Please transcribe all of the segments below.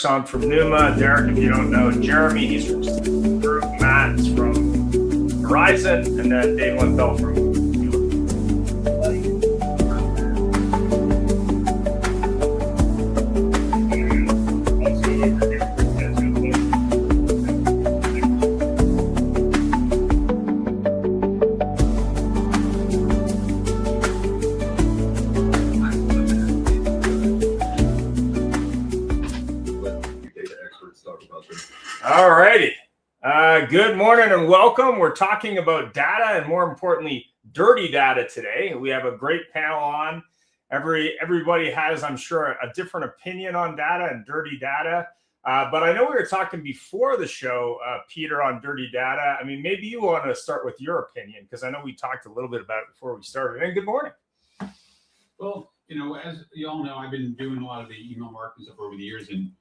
On from Numa. Derek, if you don't know, Jeremy, he's from Steele Group, Matt's from Hrizn, and then Dave Lampel from All righty. Good morning and welcome. We're talking about data and more importantly, dirty data today. We have a great panel on. Everybody has, I'm sure, a different opinion on data and dirty data. But I know we were talking before the show, Peter, on dirty data. I mean, maybe you want to start with your opinion because I know we talked a little bit about it before we started. And good morning. Well, you know, as you all know, I've been doing a lot of the email marketing stuff over the years, and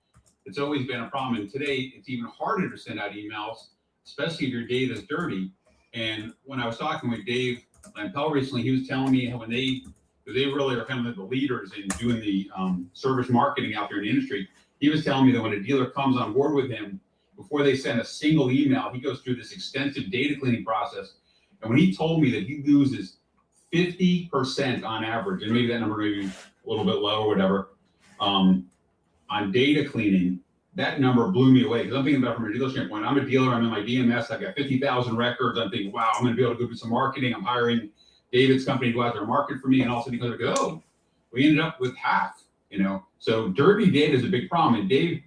it's always been a problem. And today, it's even harder to send out emails, especially if your data is dirty. And when I was talking with Dave Lampel recently, he was telling me how when they really are kind of the leaders in doing the service marketing out there in the industry. He was telling me that when a dealer comes on board with him, before they send a single email, he goes through this extensive data cleaning process. And when he told me that he loses 50% on average, and maybe that number may be a little bit low or whatever, on data cleaning, that number blew me away. Because I'm thinking about it from a dealer standpoint. I'm a dealer, I'm in my DMS, I've got 50,000 records. I'm thinking, wow, I'm going to be able to go do some marketing. I'm hiring David's company to go out there and market for me. And all of a sudden he goes, oh, we ended up with half, you know. So dirty data is a big problem. And Dave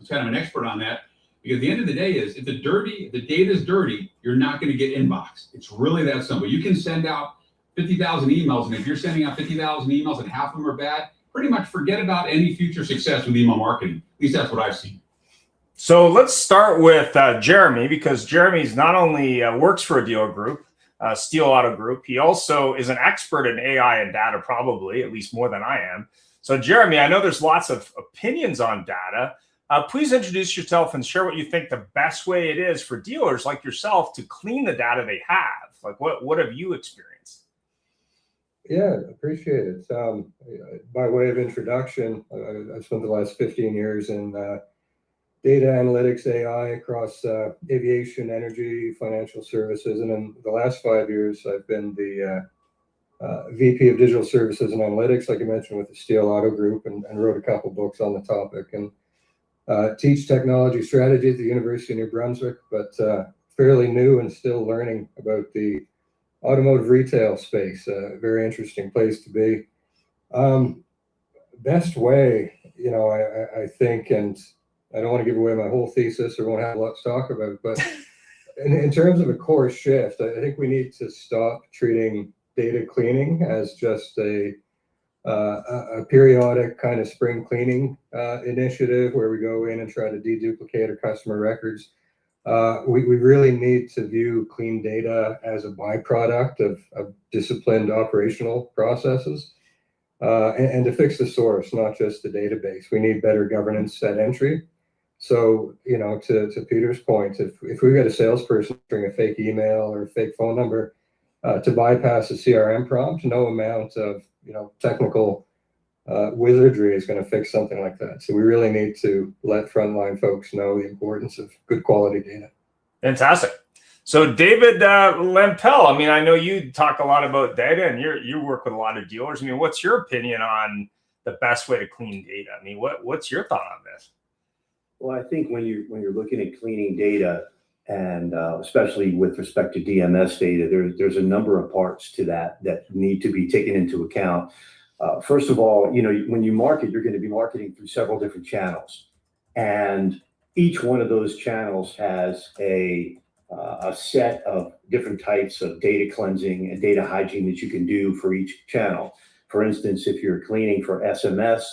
was kind of an expert on that. Because at the end of the day is, if the data is dirty, you're not going to get inbox. It's really that simple. You can send out 50,000 emails. And if you're sending out 50,000 emails and half of them are bad, pretty much forget about any future success with email marketing. At least that's what I've seen. So let's start with Jeremy, because Jeremy's not only works for a dealer group, Steele Auto Group, he also is an expert in AI and data, probably, at least more than I am. So Jeremy, I know there's lots of opinions on data. Please introduce yourself and share what you think the best way it is for dealers like yourself to clean the data they have. Like what have you experienced? Yeah, appreciate it. By way of introduction, I've spent the last 15 years in data analytics, AI across aviation, energy, financial services. And in the last 5 years, I've been the VP of Digital Services and Analytics, like I mentioned, with the Steele Auto Group, and wrote a couple books on the topic. And teach technology strategy at the University of New Brunswick, but fairly new and still learning about the automotive retail space. A very interesting place to be. Best way, you know, I think, and I don't want to give away my whole thesis or won't have a lot to talk about, but in terms of a core shift, I think we need to stop treating data cleaning as just a periodic kind of spring cleaning initiative where we go in and try to deduplicate our customer records. We really need to view clean data as a byproduct of disciplined operational processes and to fix the source, not just the database. We need better governance at entry. So, you know, to Peter's point, if we've got a salesperson entering a fake email or a fake phone number to bypass a CRM prompt, no amount of, you know, technical wizardry is going to fix something like that. So we really need to let frontline folks know the importance of good quality data. Fantastic. So David Lampel, I mean, I know you talk a lot about data and you work with a lot of dealers. I mean, what's your opinion on the best way to clean data? I mean, what's your thought on this? Well, I think when you're looking at cleaning data, and especially with respect to DMS data, there's a number of parts to that need to be taken into account. First of all, you know, when you market, you're going to be marketing through several different channels, and each one of those channels has a set of different types of data cleansing and data hygiene that you can do for each channel. For instance, if you're cleaning for SMS,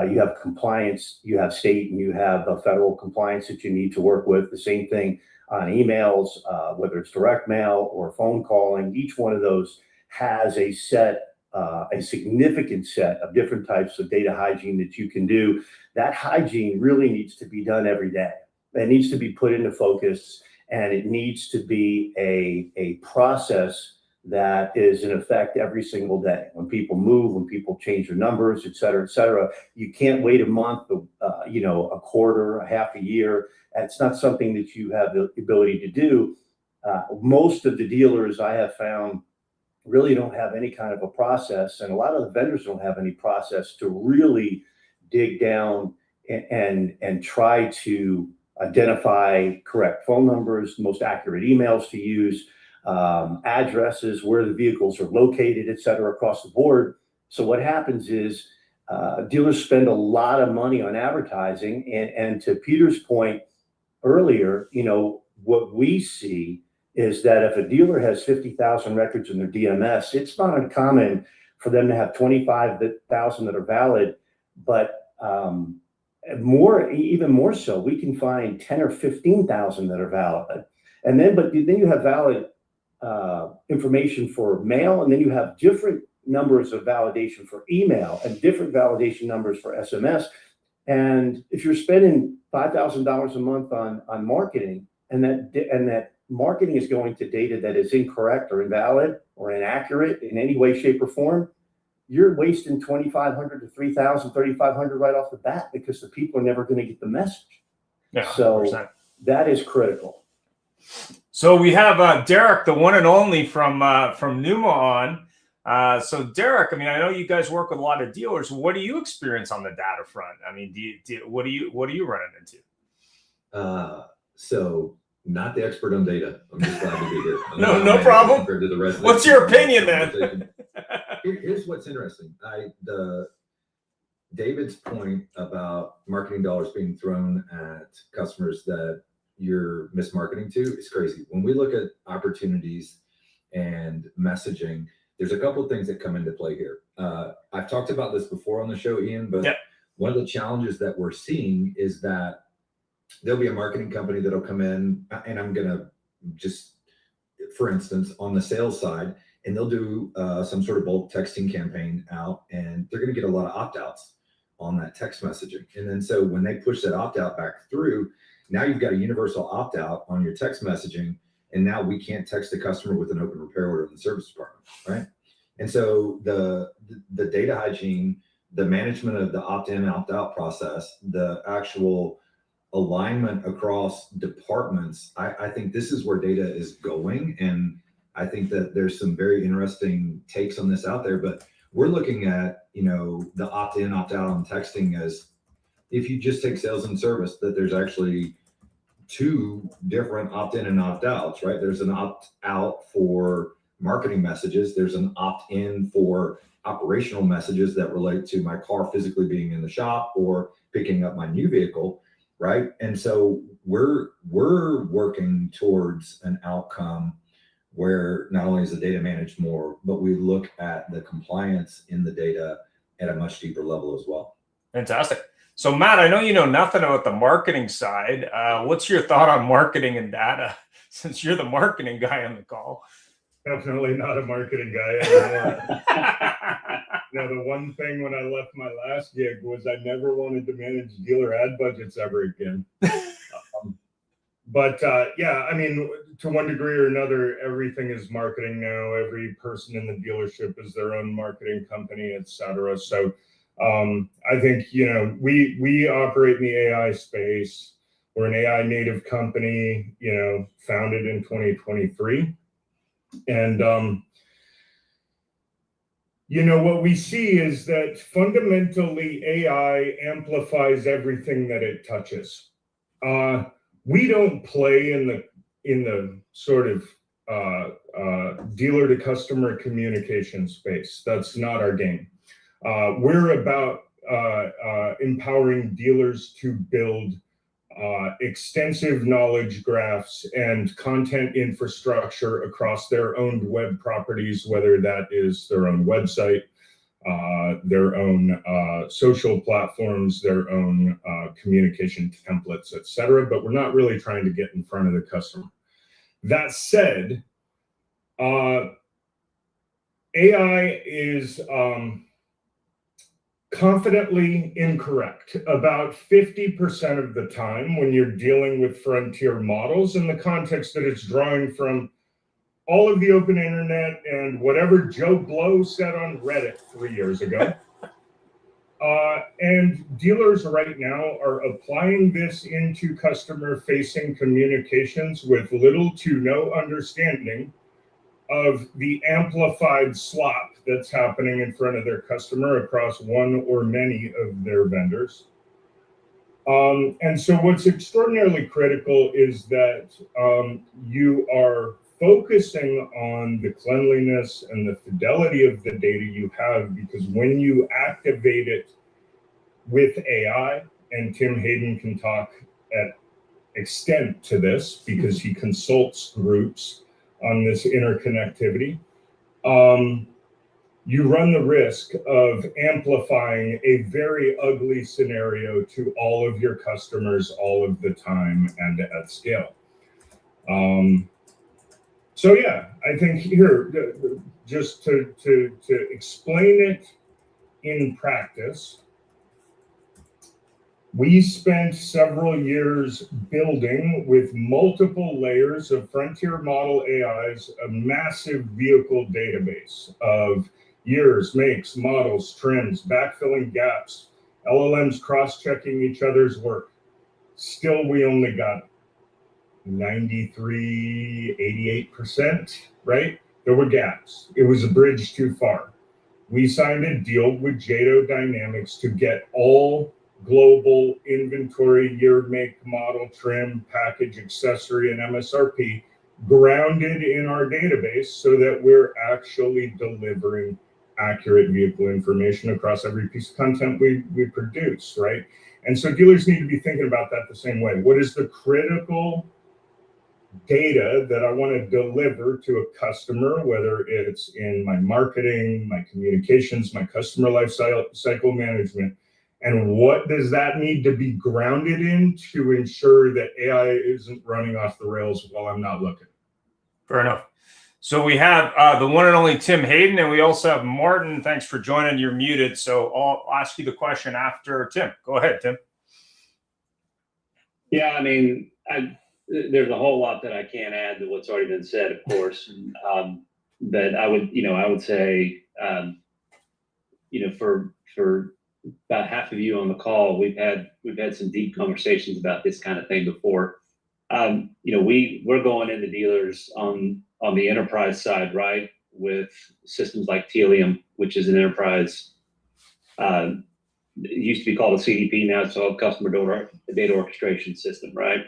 you have compliance, you have state and you have federal compliance that you need to work with. The same thing on emails, whether it's direct mail or phone calling. Each one of those has a significant set of different types of data hygiene that you can do. That hygiene really needs to be done every day. It needs to be put into focus, and it needs to be a process that is in effect every single day. When people move, when people change their numbers, et cetera, you can't wait a month, a quarter, a half a year. It's not something that you have the ability to do. Most of the dealers I have found really don't have any kind of a process, and a lot of the vendors don't have any process to really dig down and try to identify correct phone numbers, most accurate emails to use, addresses, where the vehicles are located, et cetera, across the board. So what happens is dealers spend a lot of money on advertising, and to Peter's point earlier, what we see is that if a dealer has 50,000 records in their DMS, it's not uncommon for them to have 25,000 that are valid, but even more so, we can find 10 or 15,000 that are valid. But then you have valid information for mail, and then you have different numbers of validation for email and different validation numbers for SMS. And if you're spending $5,000 a month on marketing, and that marketing is going to data that is incorrect or invalid or inaccurate in any way, shape, or form, you're wasting $2,500 to $3,000, $3,500 right off the bat, because the people are never going to get the message. Yeah, so 100%. That is critical. So we have Derek, the one and only from Numa on. So Derek, I mean, I know you guys work with a lot of dealers. What do you experience on the data front? I mean, what are you running into? So not the expert on data. I'm just glad to be here. No problem. Compared to the rest. What's your opinion then? Here's what's interesting. David's point about marketing dollars being thrown at customers that you're mismarketing to is crazy. When we look at opportunities and messaging, there's a couple of things that come into play here. I've talked about this before on the show, Ian, but one of the challenges that we're seeing is that there'll be a marketing company that'll come in, and I'm going to just, for instance, on the sales side, and they'll do some sort of bulk texting campaign out, and they're going to get a lot of opt-outs on that text messaging. And then so when they push that opt-out back through, now you've got a universal opt-out on your text messaging, and now we can't text the customer with an open repair order in the service department, right? And so the data hygiene, the management of the opt-in, opt-out process, the actual alignment across departments, I think this is where data is going. And I think that there's some very interesting takes on this out there, but we're looking at, the opt-in, opt-out on texting as, if you just take sales and service, that there's actually two different opt-in and opt-outs, right? There's an opt-out for marketing messages. There's an opt-in for operational messages that relate to my car physically being in the shop or picking up my new vehicle, right? And so we're working towards an outcome where not only is the data managed more, but we look at the compliance in the data at a much deeper level as well. Fantastic. So Matt, I know you know nothing about the marketing side. What's your thought on marketing and data, since you're the marketing guy on the call? Definitely not a marketing guy anymore. The one thing when I left my last gig was I never wanted to manage dealer ad budgets ever again. But I mean, to one degree or another, everything is marketing now. Every person in the dealership is their own marketing company, et cetera. So I think, we operate in the AI space. We're an AI native company, founded in 2023. And, what we see is that fundamentally AI amplifies everything that it touches. We don't play in the sort of dealer to customer communication space. That's not our game. We're about empowering dealers to build extensive knowledge graphs and content infrastructure across their own web properties, whether that is their own website, their own social platforms, their own communication templates, et cetera. But we're not really trying to get in front of the customer. That said, AI is confidently incorrect about 50% of the time when you're dealing with frontier models, in the context that it's drawing from all of the open internet and whatever Joe Blow said on Reddit 3 years ago. And dealers right now are applying this into customer-facing communications with little to no understanding of the amplified slop that's happening in front of their customer across one or many of their vendors. And so what's extraordinarily critical is that you are focusing on the cleanliness and the fidelity of the data you have, because when you activate it with AI, and Tim Hayden can talk at extent to this because he consults groups on this interconnectivity, you run the risk of amplifying a very ugly scenario to all of your customers all of the time and at scale. So yeah, I think here, just to explain it in practice, we spent several years building with multiple layers of frontier model AIs, a massive vehicle database of years, makes, models, trims, backfilling gaps, LLMs cross-checking each other's work. Still, we only got 93, 88%, right? There were gaps. It was a bridge too far. We signed a deal with JADO Dynamics to get all global inventory, year, make, model, trim, package, accessory, and MSRP grounded in our database so that we're actually delivering accurate vehicle information across every piece of content we produce, right? And so dealers need to be thinking about that the same way. What is the critical data that I want to deliver to a customer, whether it's in my marketing, my communications, my customer life cycle management, and what does that need to be grounded in to ensure that AI isn't running off the rails while I'm not looking? Fair enough. So we have the one and only Tim Hayden, and we also have Maarten. Thanks for joining. You're muted, so I'll ask you the question after Tim. Go ahead, Tim. Yeah, I mean, there's a whole lot that I can't add to what's already been said, of course. But I would say, for about half of you on the call, we've had some deep conversations about this kind of thing before. We're going into dealers on the enterprise side, right, with systems like Telium, which is an enterprise. It used to be called a CDP, now it's called Customer Data Orchestration System, right?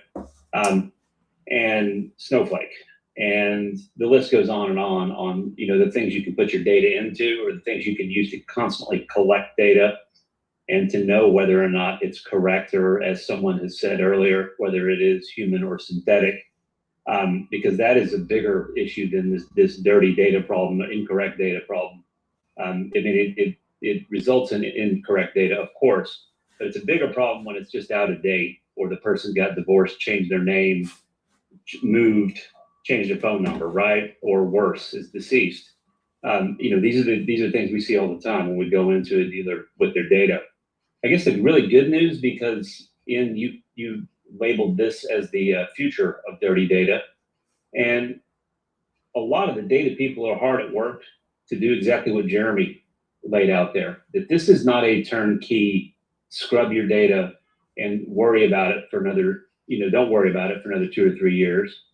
And Snowflake, and the list goes on and on the things you can put your data into, or the things you can use to constantly collect data and to know whether or not it's correct, or, as someone has said earlier, whether it is human or synthetic, because that is a bigger issue than this dirty data problem, or incorrect data problem. It results in incorrect data, of course, but it's a bigger problem when it's just out of date, or the person got divorced, changed their name, moved, changed their phone number, right? Or worse, is deceased. These are things we see all the time when we go into a dealer with their data. I guess the really good news, because you labeled this as the future of dirty data, and a lot of the data people are hard at work to do exactly what Jeremy laid out there, that this is not a turnkey, scrub your data and worry about it for another, don't worry about it for another 2 or 3 years.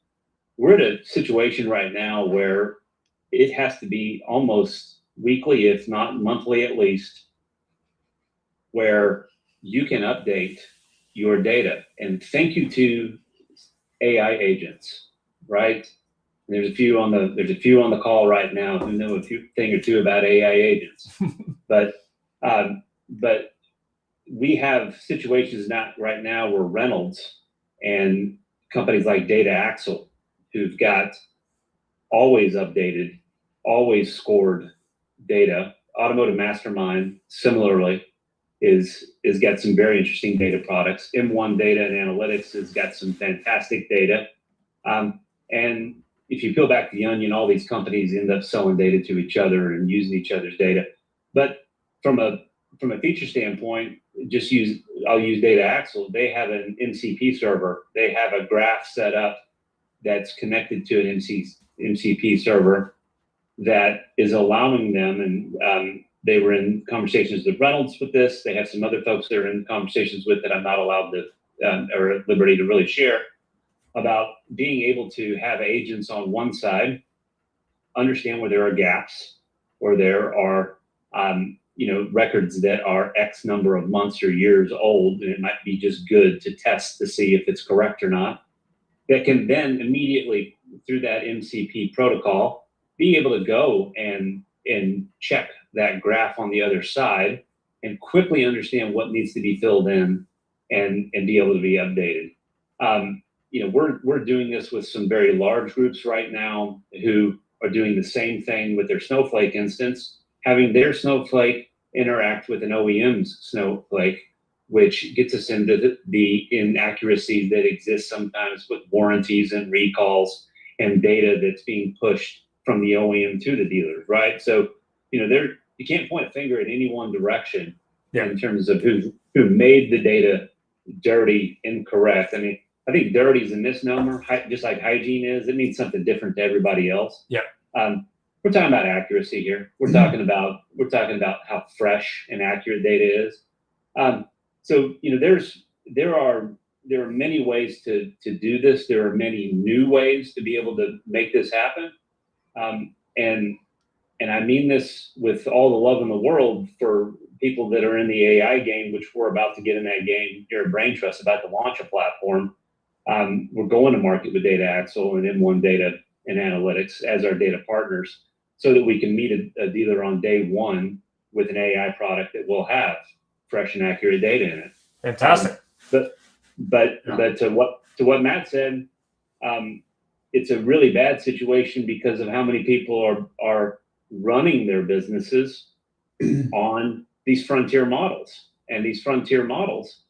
We're at a situation right now where it has to be almost weekly, if not monthly at least, where you can update your data. And thank you to AI agents, right? And there's a few on the call right now who know a thing or two about AI agents. but we have situations right now where Reynolds and companies like Data Axle, who've got always updated, always scored data. Automotive Mastermind, similarly, is got some very interesting data products. M1 Data and Analytics has got some fantastic data. And if you peel back the onion, all these companies end up selling data to each other and using each other's data. But from a feature standpoint, I'll use Data Axle. They have an MCP server. They have a graph set up that's connected to an MCP server that is allowing them, and they were in conversations with Reynolds with this. They have some other folks that are in conversations with that I'm not allowed to or at liberty to really share, about being able to have agents on one side understand where there are gaps or there are records that are X number of months or years old, and it might be just good to test to see if it's correct or not. That can then immediately, through that MCP protocol, be able to go and check that graph on the other side and quickly understand what needs to be filled in and be able to be updated. We're doing this with some very large groups right now who are doing the same thing with their Snowflake instance, having their Snowflake interact with an OEM's Snowflake, which gets us into the inaccuracies that exist sometimes with warranties and recalls and data that's being pushed from the OEM to the dealers, right? So, you can't point a finger in any one direction in terms of who made the data dirty, incorrect. I mean, I think dirty is a misnomer, just like hygiene is. It means something different to everybody else. Yeah. We're talking about accuracy here. We're talking about how fresh and accurate data is. So there are many ways to do this. There are many new ways to be able to make this happen. And I mean this with all the love in the world for people that are in the AI game, which we're about to get in that game here at Brain Trust, about to launch a platform. We're going to market with Data Axle and M1 Data and Analytics as our data partners, so that we can meet a dealer on day one with an AI product that will have fresh and accurate data in it. Fantastic. But to what Matt said, it's a really bad situation because of how many people are running their businesses on these frontier models. And these frontier models,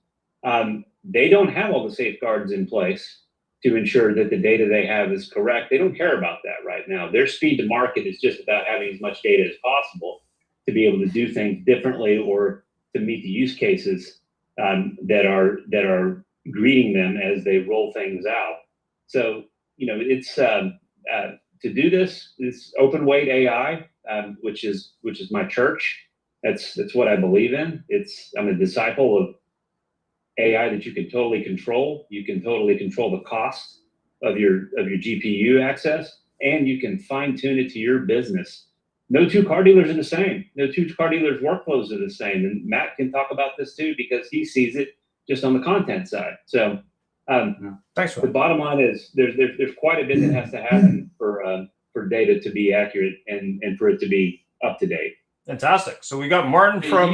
they don't have all the safeguards in place to ensure that the data they have is correct. They don't care about that right now. Their speed to market is just about having as much data as possible to be able to do things differently or to meet the use cases that are greeting them as they roll things out. So, it's to do this open weight AI, which is my church. That's what I believe in. I'm a disciple of AI that you can totally control. You can totally control the cost of your GPU access, and you can fine tune it to your business. No two car dealers are the same. No two car dealers' workflows are the same. And Matt can talk about this too, because he sees it just on the content side. So thanks. The bottom line is there's quite a bit that has to happen for data to be accurate and for it to be up to date. Fantastic. So we got Maarten from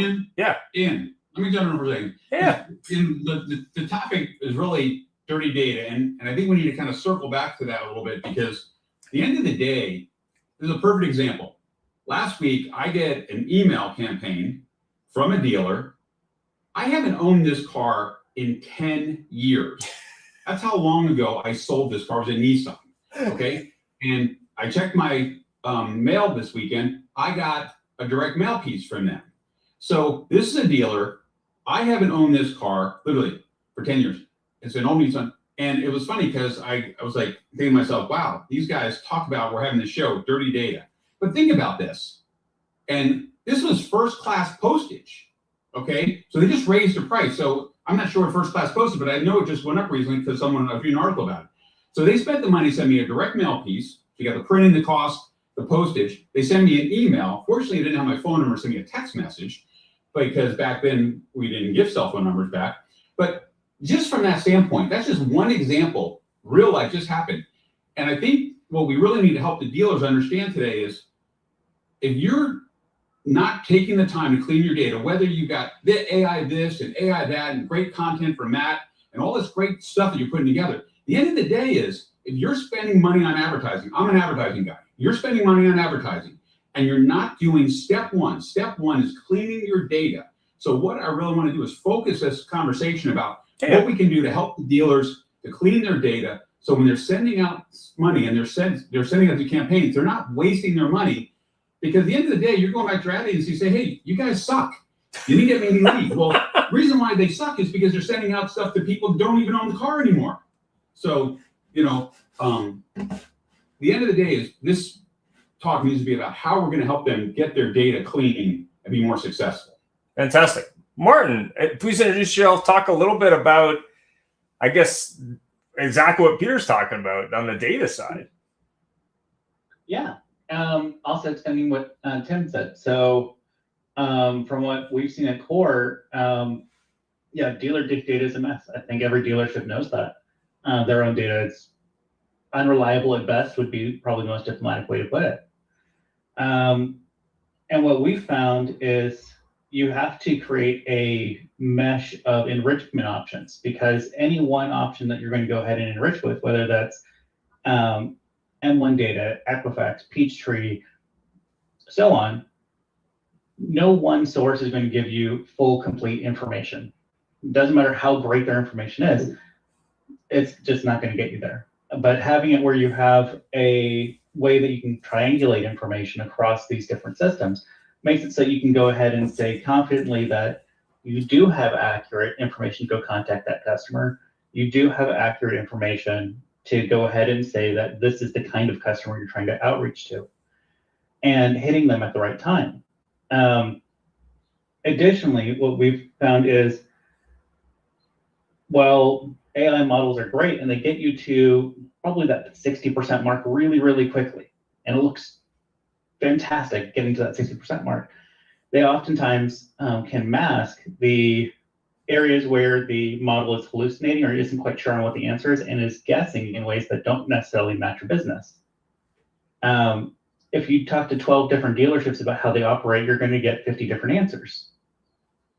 Ian, let me jump in for a second. Yeah. The topic is really dirty data, and I think we need to kind of circle back to that a little bit, because at the end of the day, this is a perfect example. Last week, I get an email campaign from a dealer. I haven't owned this car in 10 years. That's how long ago I sold this car. It was a Nissan, okay? And I checked my mail this weekend. I got a direct mail piece from them. So this is a dealer. I haven't owned this car literally for 10 years. It's an old Nissan. And it was funny because I was like thinking to myself, wow, these guys talk about, we're having this show, dirty data. But think about this. And this was first class postage. Okay. So they just raised the price. So I'm not sure what first class postage, but I know it just went up recently because I read an article about it. So they spent the money to send me a direct mail piece. So you got the printing, the cost, the postage. They send me an email. Fortunately, I didn't have my phone number, send me a text message, because back then we didn't give cell phone numbers back. But just from that standpoint, that's just one example. Real life just happened. And I think what we really need to help the dealers understand today is, if you're not taking the time to clean your data, whether you got the AI this and AI that and great content from Matt and all this great stuff that you're putting together, the end of the day is, if you're spending money on advertising, I'm an advertising guy, you're spending money on advertising and you're not doing step one is cleaning your data. So what I really want to do is focus this conversation about what we can do to help the dealers to clean their data. So when they're sending out money and they're sending out the campaigns, they're not wasting their money. Because at the end of the day, you're going back to your ad agency and say, hey, you guys suck. You need to get me any leads. Well, the reason why they suck is because they're sending out stuff to people who don't even own the car anymore. So, one the end of the day is this talk needs to be about how we're going to help them get their data clean and be more successful. Fantastic. Maarten, please introduce yourself. Talk a little bit about, I guess, exactly what Peter's talking about on the data side. Yeah. Also extending what Tim said. So from what we've seen at Core, dealer data is a mess. I think every dealership knows that. Their own data is unreliable at best would be probably the most diplomatic way to put it. And what we found is you have to create a mesh of enrichment options, because any one option that you're going to go ahead and enrich with, whether that's M1 data, Equifax, Peachtree, so on, no one source is going to give you full, complete information. It doesn't matter how great their information is, it's just not going to get you there. But having it where you have a way that you can triangulate information across these different systems makes it so you can go ahead and say confidently that you do have accurate information to go contact that customer. You do have accurate information to go ahead and say that this is the kind of customer you're trying to outreach to, and hitting them at the right time. Additionally, what we've found is, well, AI models are great and they get you to probably that 60% mark really, really quickly. And it looks fantastic getting to that 60% mark. They oftentimes can mask the areas where the model is hallucinating or isn't quite sure on what the answer is and is guessing in ways that don't necessarily match your business. If you talk to 12 different dealerships about how they operate, you're going to get 50 different answers.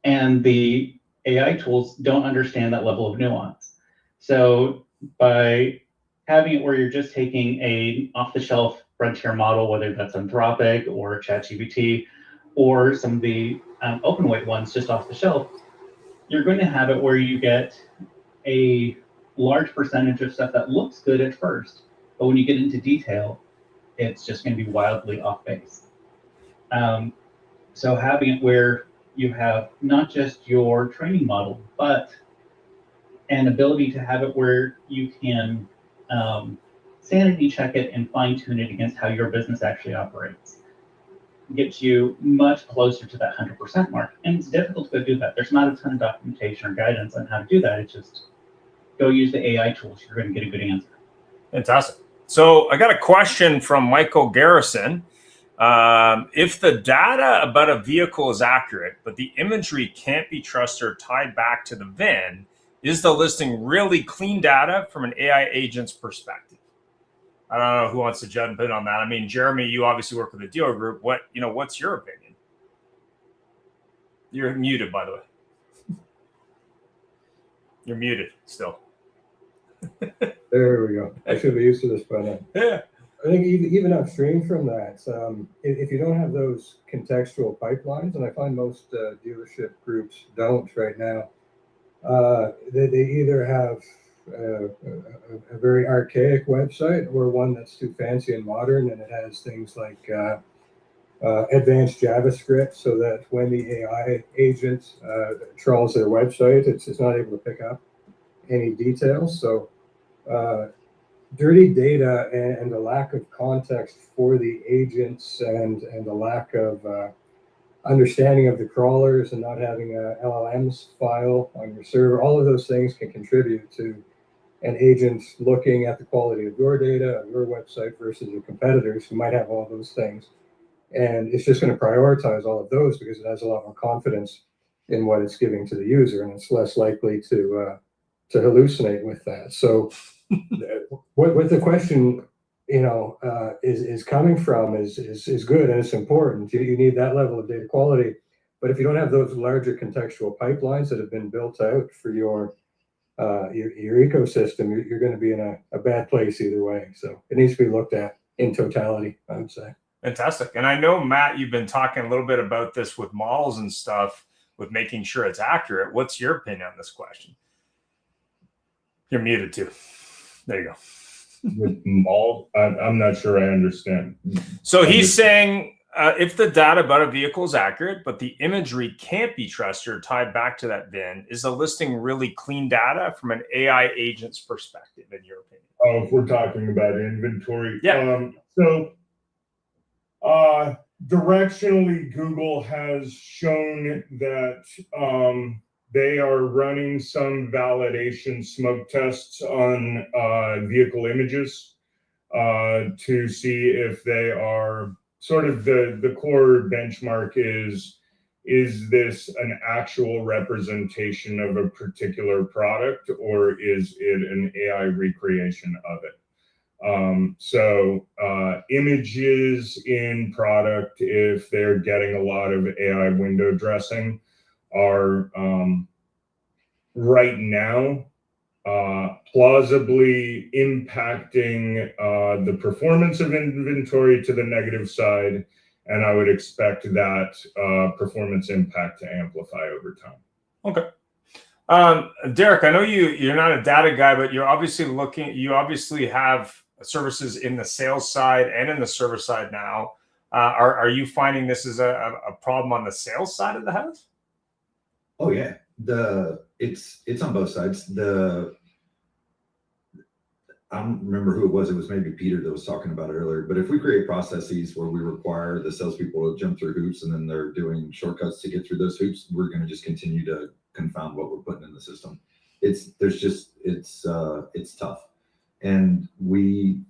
And the AI tools don't understand that level of nuance. So by having it where you're just taking a off-the-shelf frontier model, whether that's Anthropic or ChatGPT or some of the open weight ones just off the shelf, you're going to have it where you get a large percentage of stuff that looks good at first, but when you get into detail, it's just going to be wildly off base. So having it where you have not just your training model, but an ability to have it where you can sanity check it and fine tune it against how your business actually operates gets you much closer to that 100% mark. And it's difficult to go do that. There's not a ton of documentation or guidance on how to do that. It's just go use the AI tools. You're going to get a good answer. Fantastic. So I got a question from Michael Garrison. If the data about a vehicle is accurate, but the imagery can't be trusted or tied back to the VIN, is the listing really clean data from an AI agent's perspective? I don't know who wants to jump in on that. I mean, Jeremy, you obviously work with the dealer group. What's your opinion? You're muted, by the way. You're muted still. There we go. I should be used to this by now. Yeah. I think even upstream from that, if you don't have those contextual pipelines, and I find most dealership groups don't right now, they either have a very archaic website or one that's too fancy and modern, and it has things like advanced JavaScript, so that when the AI agent trawls their website, it's not able to pick up any details. So dirty data and the lack of context for the agents and the lack of understanding of the crawlers and not having a LLMs file on your server, all of those things can contribute to an agent looking at the quality of your data on your website versus your competitors who might have all those things. And it's just going to prioritize all of those because it has a lot more confidence in what it's giving to the user, and it's less likely to hallucinate with that. So what the question is coming from is good, and it's important. You need that level of data quality, but if you don't have those larger contextual pipelines that have been built out for your ecosystem, you're going to be in a bad place either way. So it needs to be looked at in totality, I would say. Fantastic. And I know, Matt, you've been talking a little bit about this with models and stuff, with making sure it's accurate. What's your opinion on this question? You're muted too. There you go. With model, I'm not sure I understand. So he's saying if the data about a vehicle is accurate, but the imagery can't be trusted or tied back to that VIN, is the listing really clean data from an AI agent's perspective, in your opinion? Oh, if we're talking about inventory. Yeah. Directionally, Google has shown that they are running some validation smoke tests on vehicle images to see if they are sort of the core benchmark is this an actual representation of a particular product, or is it an AI recreation of it? Images in product, if they're getting a lot of AI window dressing, are right now plausibly impacting the performance of inventory to the negative side, and I would expect that performance impact to amplify over time. Okay. Derek, I know you're not a data guy, but you obviously have services in the sales side and in the service side now. Are you finding this is a problem on the sales side of the house? Oh yeah, it's on both sides. I don't remember who it was. It was maybe Peter that was talking about it earlier. But if we create processes where we require the salespeople to jump through hoops and then they're doing shortcuts to get through those hoops, we're going to just continue to confound what we're putting in the system. It's tough. And we,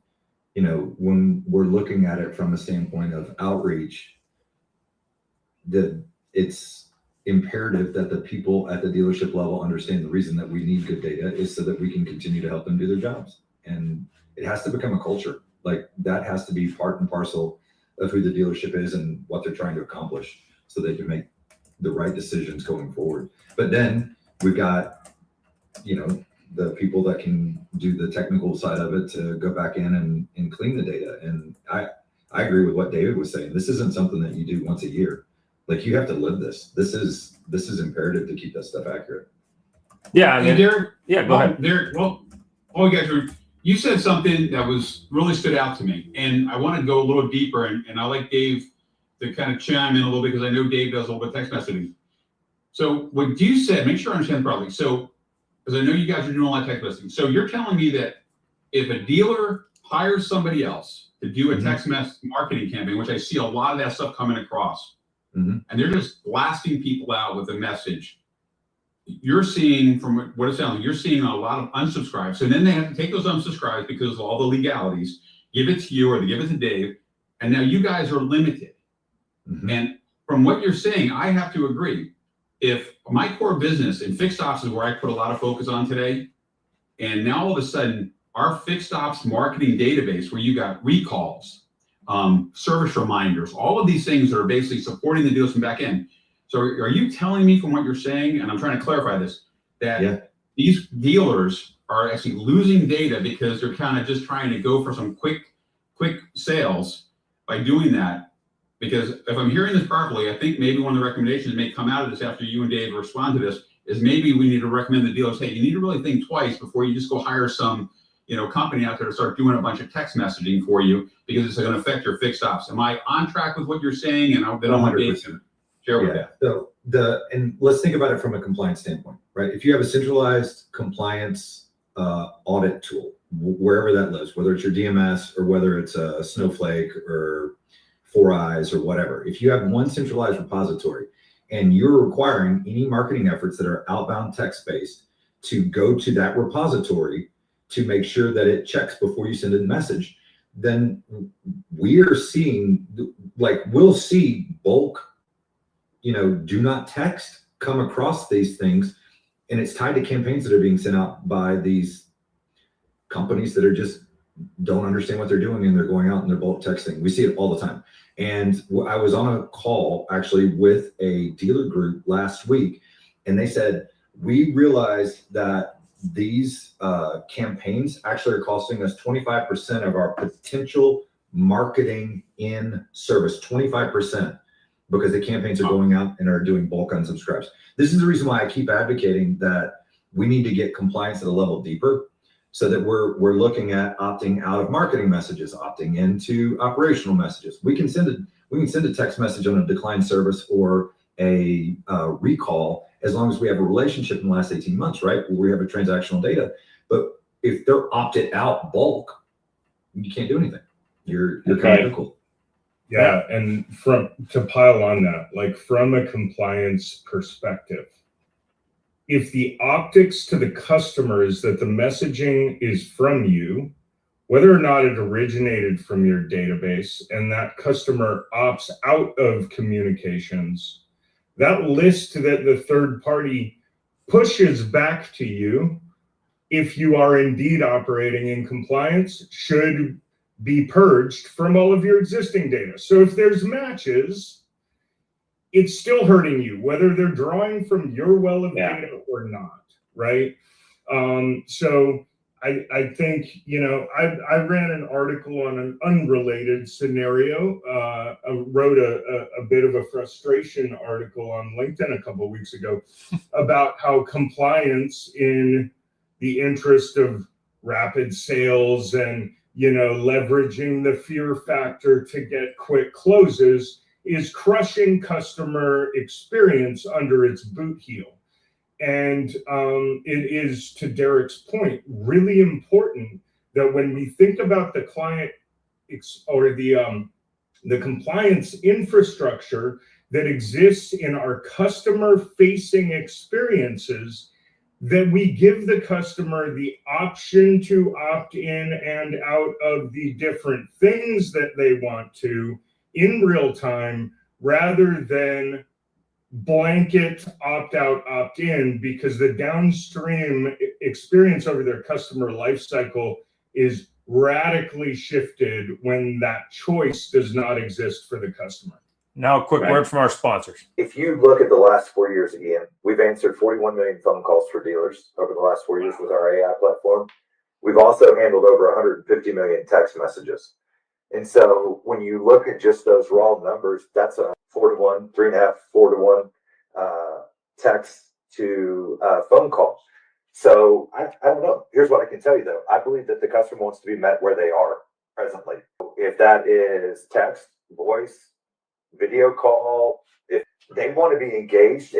when we're looking at it from a standpoint of outreach, it's imperative that the people at the dealership level understand the reason that we need good data is so that we can continue to help them do their jobs. And it has to become a culture. Like, that has to be part and parcel of who the dealership is and what they're trying to accomplish so they can make the right decisions going forward. But then we've got, the people that can do the technical side of it to go back in and clean the data. And I agree with what David was saying. This isn't something that you do once a year. Like, you have to live this. This is imperative to keep that stuff accurate. Yeah. Hey, Derek. Yeah, go ahead. Derek, you said something that was really stood out to me, and I want to go a little deeper, and I like Dave to kind of chime in a little bit, because I know Dave does a little bit of text messaging. So what you said, make sure I understand properly. So, because I know you guys are doing a lot of text messaging. So you're telling me that if a dealer hires somebody else to do a text message marketing campaign, which I see a lot of that stuff coming across, and they're just blasting people out with a message, you're seeing, from what it sounds like, you're seeing a lot of unsubscribes. So then they have to take those unsubscribes because of all the legalities, give it to you or they give it to Dave, and now you guys are limited. And from what you're saying, I have to agree. If my core business and fixed ops is where I put a lot of focus on today, and now all of a sudden our fixed ops marketing database, where you got recalls, service reminders, all of these things that are basically supporting the deals from back end. So are you telling me, from what you're saying, and I'm trying to clarify this, that these dealers are actually losing data because they're kind of just trying to go for some quick sales by doing that? Because if I'm hearing this properly, I think maybe one of the recommendations that may come out of this after you and Dave respond to this is maybe we need to recommend the dealers, hey, you need to really think twice before you just go hire some company out there to start doing a bunch of text messaging for you, because it's going to affect your fixed ops. Am I on track with what you're saying? And then I want Dave to share with that. So and let's think about it from a compliance standpoint, right? If you have a centralized compliance audit tool, wherever that lives, whether it's your DMS or whether it's a Snowflake or QuoreAi or whatever, if you have one centralized repository and you're requiring any marketing efforts that are outbound text-based to go to that repository to make sure that it checks before you send a message, then we're seeing, we'll see bulk, do not text come across these things, and it's tied to campaigns that are being sent out by these companies that are just don't understand what they're doing, and they're going out and they're bulk texting. We see it all the time. And I was on a call actually with a dealer group last week, and they said, we realized that these campaigns actually are costing us 25% of our potential marketing in service, 25%, because the campaigns are going out and are doing bulk unsubscribes. This is the reason why I keep advocating that we need to get compliance at a level deeper, so that we're looking at opting out of marketing messages, opting into operational messages. We can We can send a text message on a declined service or a recall as long as we have a relationship in the last 18 months, right? Where we have a transactional data. But if they're opted out bulk, you can't do anything. You're kind of fickle. Yeah, and to pile on that, like from a compliance perspective, if the optics to the customer is that the messaging is from you, whether or not it originated from your database, and that customer opts out of communications, that list that the third party pushes back to you, if you are indeed operating in compliance, should be purged from all of your existing data. So if there's matches, it's still hurting you, whether they're drawing from your well of data or not, right? So I think, I ran an article on an unrelated scenario. I wrote a bit of a frustration article on LinkedIn a couple of weeks ago about how compliance, in the interest of rapid sales and leveraging the fear factor to get quick closes, is crushing customer experience under its boot heel. And it is, to Derek's point, really important that when we think about the client or the compliance infrastructure that exists in our customer-facing experiences, that we give the customer the option to opt in and out of the different things that they want to in real time, rather than blanket opt out, opt in, because the downstream experience over their customer life cycle is radically shifted when that choice does not exist for the customer. Now, a quick word from our sponsors. If you look at the last 4 years again, we've answered 41 million phone calls for dealers over the last 4 years with our AI platform. We've also handled over 150 million text messages. And so when you look at just those raw numbers, that's a 4-to-1, 3.5, 4-to-1 text to phone call. So I don't know. Here's what I can tell you, though. I believe that the customer wants to be met where they are presently. If that is text, voice, video call, if they want to be engaged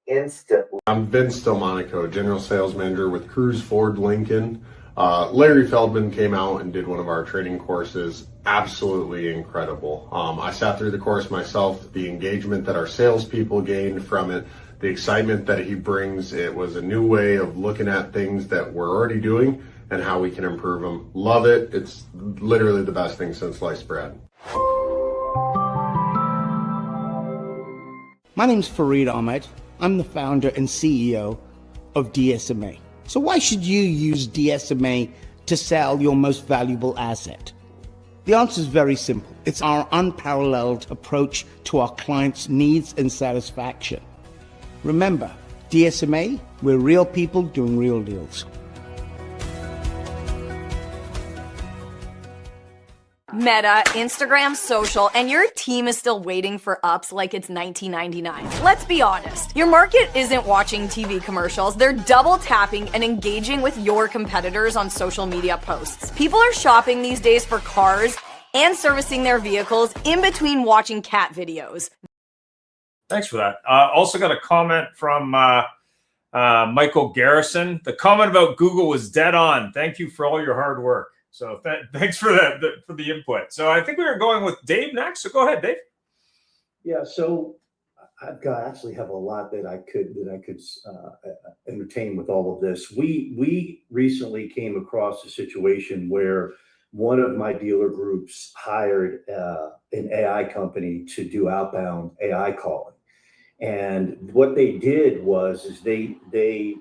instantly. I'm Vince Delmonico, General Sales Manager with Cruise Ford Lincoln. Larry Feldman came out and did one of our training courses. Absolutely incredible. I sat through the course myself. The engagement that our salespeople gained from it, the excitement that he brings, it was a new way of looking at things that we're already doing and how we can improve them. Love it. It's literally the best thing since sliced bread. My name's Fareed Ahmed. I'm the founder and CEO of DSMA. So why should you use DSMA to sell your most valuable asset? The answer is very simple. It's our unparalleled approach to our clients' needs and satisfaction. Remember, DSMA, we're real people doing real deals. Meta, Instagram, social, and your team is still waiting for ups like it's 1999. Let's be honest. Your market isn't watching TV commercials. They're double tapping and engaging with your competitors on social media posts. People are shopping these days for cars and servicing their vehicles in between watching cat videos. Thanks for that. Also got a comment from Michael Garrison. The comment about Google was dead on. Thank you for all your hard work. So thanks for that, for the input. So I think we were going with Dave next. So go ahead, Dave. Yeah, so actually have a lot that I could entertain with all of this. We recently came across a situation where one of my dealer groups hired an AI company to do outbound AI calling, and what they did was they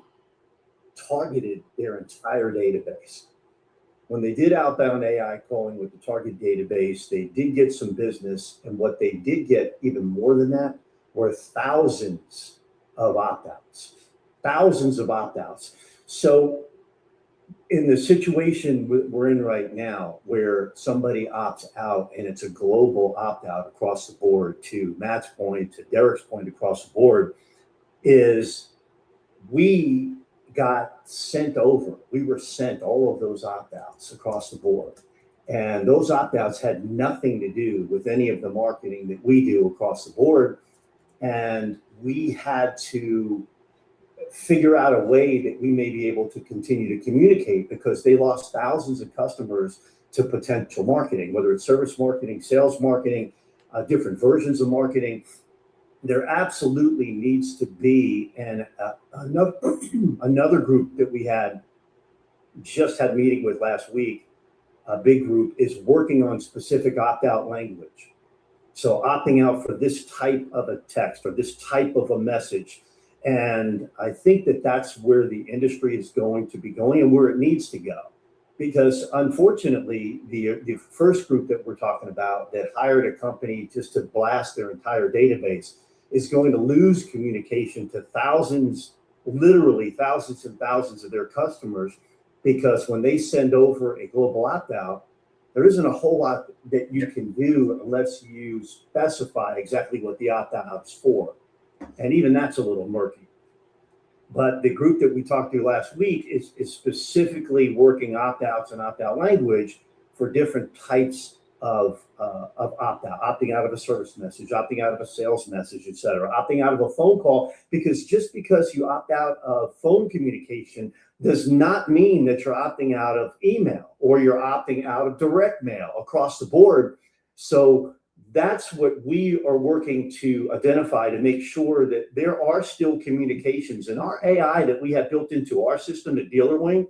targeted their entire database. When they did outbound AI calling with the target database, they did get some business. And what they did get, even more than that, were thousands of opt-outs. So in the situation we're in right now, where somebody opts out and it's a global opt-out across the board, to Matt's point, to Derek's point, across the board, is we got sent over. We were sent all of those opt-outs across the board. And those opt-outs had nothing to do with any of the marketing that we do across the board. And we had to figure out a way that we may be able to continue to communicate, because they lost thousands of customers to potential marketing, whether it's service marketing, sales marketing, different versions of marketing. There absolutely needs to be, and another group that we just had a meeting with last week, a big group, is working on specific opt-out language. So opting out for this type of a text or this type of a message. And I think that that's where the industry is going to be going and where it needs to go. Because unfortunately, the first group that we're talking about that hired a company just to blast their entire database is going to lose communication to thousands, literally thousands and thousands of their customers, because when they send over a global opt-out, there isn't a whole lot that you can do unless you specify exactly what the opt-out's for. And even that's a little murky. But the group that we talked to last week is specifically working opt-outs and opt-out language for different types of opt-out, opting out of a service message, opting out of a sales message, et cetera, opting out of a phone call, because just because you opt out of phone communication does not mean that you're opting out of email or you're opting out of direct mail across the board. So that's what we are working to identify, to make sure that there are still communications. And our AI that we have built into our system at Dealerwing,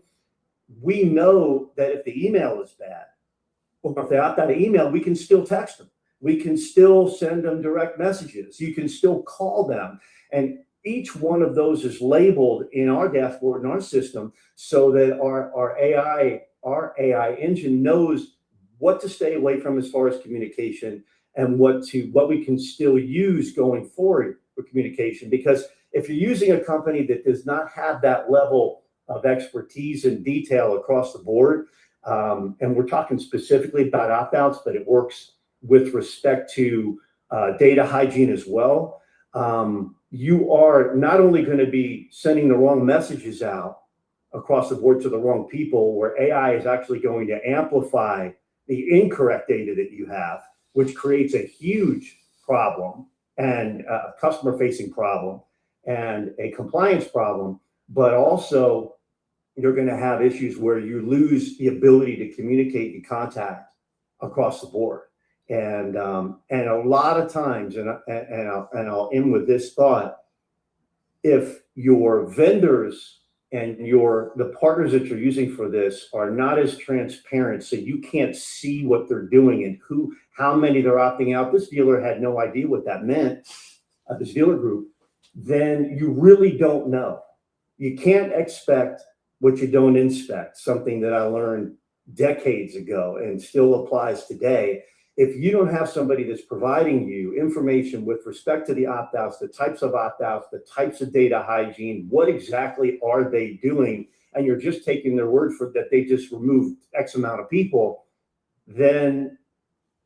we know that if the email is bad, or if they opt out of email, we can still text them. We can still send them direct messages. You can still call them. And each one of those is labeled in our dashboard, in our system, so that our AI engine knows what to stay away from as far as communication, and what we can still use going forward for communication. Because if you're using a company that does not have that level of expertise and detail across the board, and we're talking specifically about opt-outs, but it works with respect to data hygiene as well, you are not only going to be sending the wrong messages out across the board to the wrong people, where AI is actually going to amplify the incorrect data that you have, which creates a huge problem and a customer-facing problem and a compliance problem, but also you're going to have issues where you lose the ability to communicate and contact across the board. And a lot of times, and I'll end with this thought: if your vendors and the partners that you're using for this are not as transparent, so you can't see what they're doing and how many they're opting out. This dealer had no idea what that meant, this dealer group. Then you really don't know. You can't expect what you don't inspect, something that I learned decades ago and still applies today. If you don't have somebody that's providing you information with respect to the opt-outs, the types of opt-outs, the types of data hygiene, what exactly are they doing, and you're just taking their word for that they just removed X amount of people, then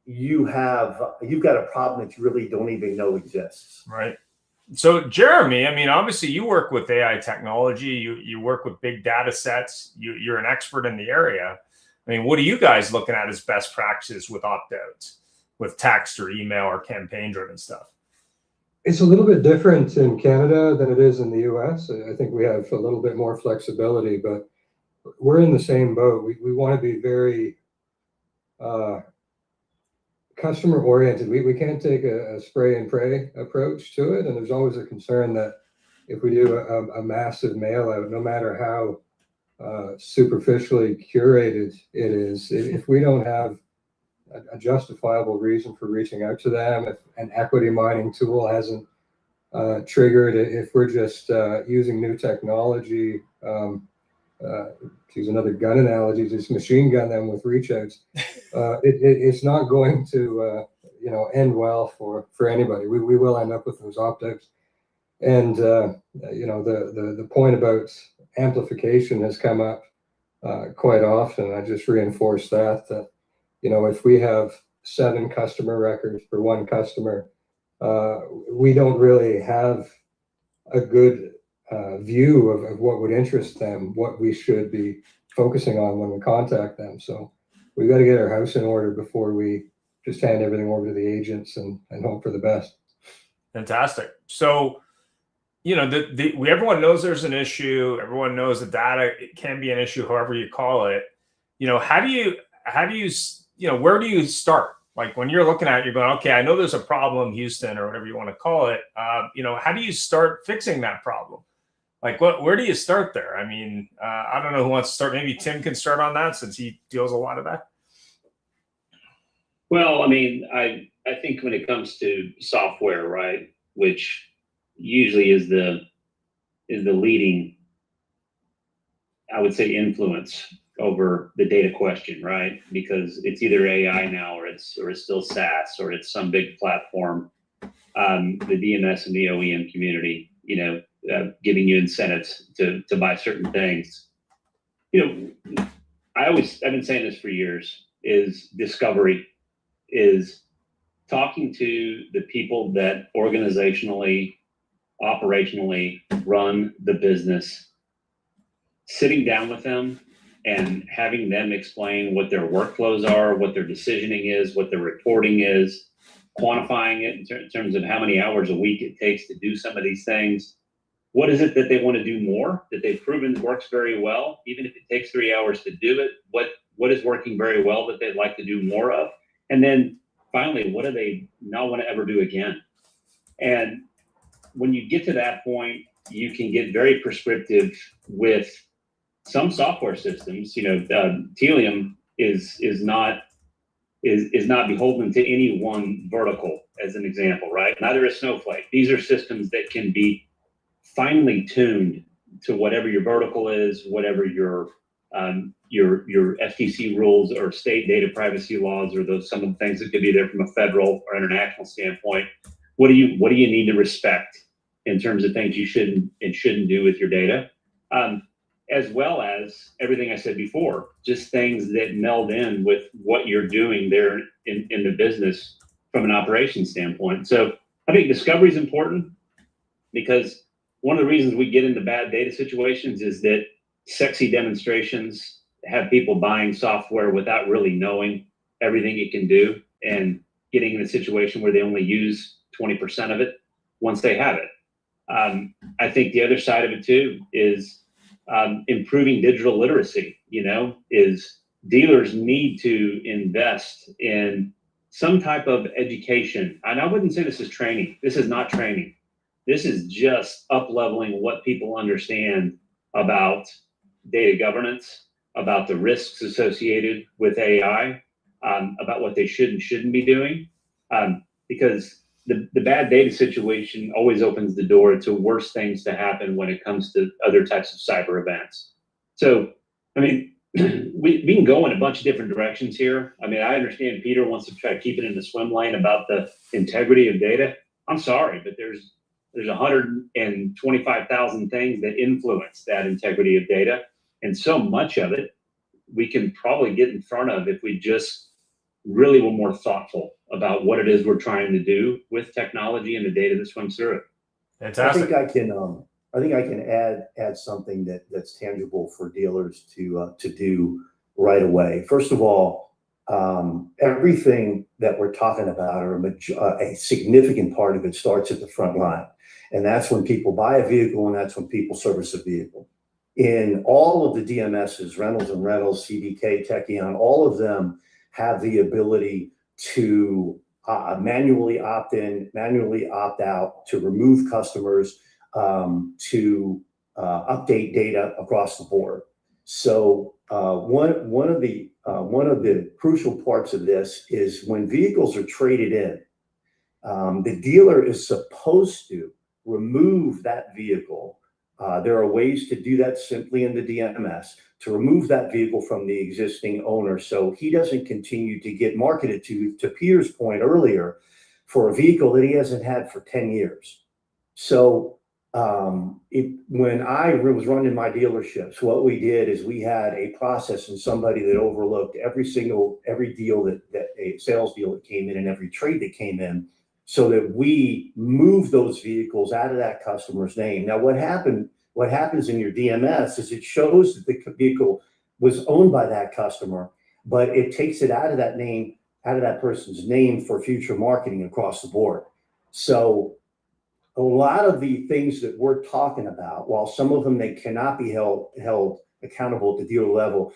you've got a problem that you really don't even know exists. Right. So Jeremy, I mean, obviously you work with AI technology, you work with big data sets, you're an expert in the area. I mean, what are you guys looking at as best practices with opt-outs, with text or email or campaign-driven stuff? It's a little bit different in Canada than it is in the US. I think we have a little bit more flexibility, but we're in the same boat. We want to be very customer-oriented. We can't take a spray and pray approach to it, and there's always a concern that if we do a massive mail-out, no matter how superficially curated it is, if we don't have a justifiable reason for reaching out to them, if an equity mining tool hasn't triggered, if we're just using new technology, to use another gun analogy, just machine gun them with reach outs, it's not going to end well for anybody. We will end up with those opt-outs. And the point about amplification has come up quite often. I just reinforce that if we have 7 customer records for one customer, we don't really have a good view of what would interest them, what we should be focusing on when we contact them. So we got to get our house in order before we just hand everything over to the agents and hope for the best. Fantastic. So, you know, everyone knows there's an issue. Everyone knows that data can be an issue, however you call it. You know, how do you, you know, where do you start? Like when you're looking at it, you're going, okay, I know there's a problem, Houston, or whatever you want to call it. You know, how do you start fixing that problem? Like where do you start there? I mean, I don't know who wants to start. Maybe Tim can start on that since he deals a lot of that. Well, I mean, I think when it comes to software, right, which usually is the leading, I would say, influence over the data question, right? Because it's either AI now, or it's still SaaS, or it's some big platform. The DMS and the OEM community, you know, giving you incentives to buy certain things. You know, I've been saying this for years, is discovery, is talking to the people that organizationally, operationally run the business, sitting down with them and having them explain what their workflows are, what their decisioning is, what their reporting is, quantifying it in terms of how many hours a week it takes to do some of these things. What is it that they want to do more, that they've proven works very well, even if it takes 3 hours to do it? What is working very well that they'd like to do more of? And then finally, what do they not want to ever do again? And when you get to that point, you can get very prescriptive with some software systems. You know, Telium is not beholden to any one vertical, as an example, right? Neither is Snowflake. These are systems that can be finely tuned to whatever your vertical is, whatever your FTC rules or state data privacy laws, or some of the things that could be there from a federal or international standpoint. What do you need to respect in terms of things you shouldn't and shouldn't do with your data, as well as everything I said before, just things that meld in with what you're doing there in the business from an operations standpoint. So I think discovery is important, because one of the reasons we get into bad data situations is that sexy demonstrations have people buying software without really knowing everything it can do, and getting in a situation where they only use 20% of it once they have it. I think the other side of it too is improving digital literacy. You know, is dealers need to invest in some type of education. And I wouldn't say this is training. This is not training. This is just up-leveling what people understand about data governance, about the risks associated with AI, about what they should and shouldn't be doing, because the bad data situation always opens the door to worse things to happen when it comes to other types of cyber events. So, I mean, we can go in a bunch of different directions here. I mean, I understand Peter wants to try to keep it in the swim lane about the integrity of data. I'm sorry, but there's 125,000 things that influence that integrity of data. And so much of it we can probably get in front of if we just really were more thoughtful about what it is we're trying to do with technology and the data that swims through it. Fantastic. I think I can add something that's tangible for dealers to do right away. First of all, everything that we're talking about, or a significant part of it, starts at the front line. And that's when people buy a vehicle, and that's when people service a vehicle. In all of the DMSs, Reynolds and Reynolds, CDK, Techion, all of them have the ability to manually opt in, manually opt out, to remove customers, to update data across the board. So one of the crucial parts of this is when vehicles are traded in, the dealer is supposed to remove that vehicle. There are ways to do that simply in the DMS, to remove that vehicle from the existing owner, so he doesn't continue to get marketed to Peter's point earlier, for a vehicle that he hasn't had for 10 years. So when I was running my dealerships, what we did is we had a process and somebody that overlooked every deal that a sales deal that came in and every trade that came in, so that we move those vehicles out of that customer's name. Now, what happens in your DMS is it shows that the vehicle was owned by that customer, but it takes it out of that name, out of that person's name for future marketing across the board. So a lot of the things that we're talking about, while some of them they cannot be held accountable at the dealer level,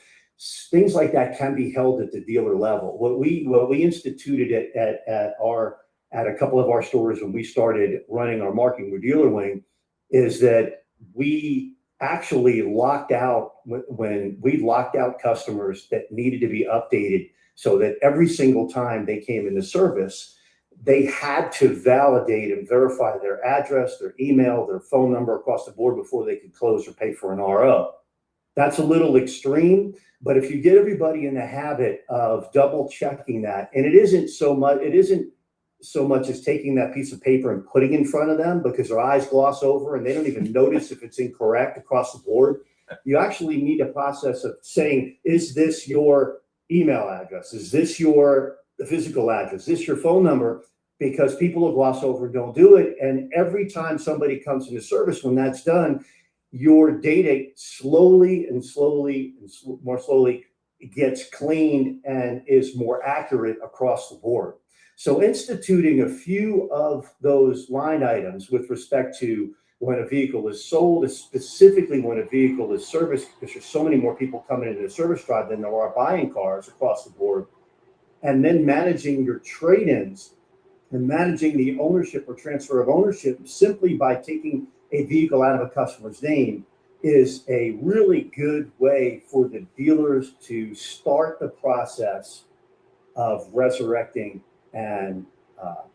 things like that can be held at the dealer level. What we instituted at a couple of our stores when we started running our marketing with Dealerwing is that we actually locked out when we locked out customers that needed to be updated, so that every single time they came into service, they had to validate and verify their address, their email, their phone number across the board before they could close or pay for an RO. That's a little extreme, but if you get everybody in the habit of double checking that, and it isn't so much as taking that piece of paper and putting in front of them because their eyes gloss over and they don't even notice if it's incorrect across the board. You actually need a process of saying, is this your email address? Is this your physical address? Is this your phone number? Because people will gloss over and don't do it. And every time somebody comes into service, when that's done, your data slowly and more slowly gets cleaned and is more accurate across the board. So instituting a few of those line items with respect to when a vehicle is sold, specifically when a vehicle is serviced, because there's so many more people coming into the service drive than there are buying cars across the board, and then managing your trade-ins and managing the ownership or transfer of ownership simply by taking a vehicle out of a customer's name is a really good way for the dealers to start the process of resurrecting and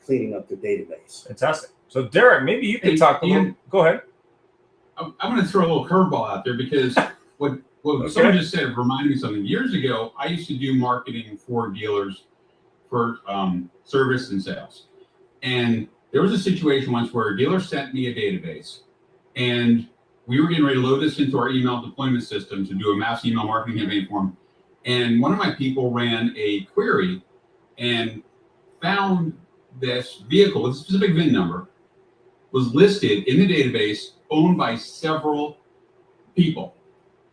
cleaning up the database. Fantastic. So Derek, maybe you can talk a little. Go ahead. I'm going to throw a little curveball out there because what someone just said reminded me of something. Years ago, I used to do marketing for dealers for service and sales. And there was a situation once where a dealer sent me a database and we were getting ready to load this into our email deployment system to do a mass email marketing campaign for them. And one of my people ran a query and found this vehicle with a specific VIN number was listed in the database, owned by several people.